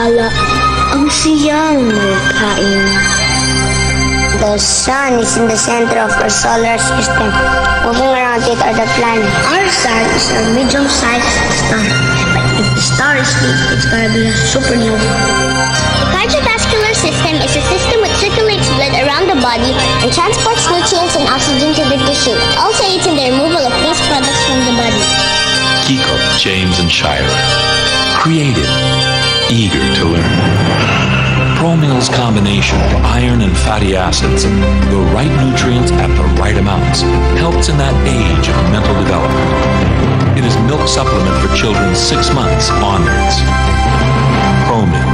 Hala, ang siyang magkain. The sun is in the center of our solar system. Moving around it are the planets. Our sun is a medium-sized star. But if the star is big, it's gonna be a supernova. The cardiovascular system is a system which circulates blood around the body and transports nutrients and oxygen to the tissue. It also aids in the removal of waste products from the body. Kiko, James, and Shira. Creative, eager to learn. ProMill's combination of iron and fatty acids, the right nutrients at the right amounts, helps in that age of mental development. It is milk supplement for children 6 months onwards. ProMill.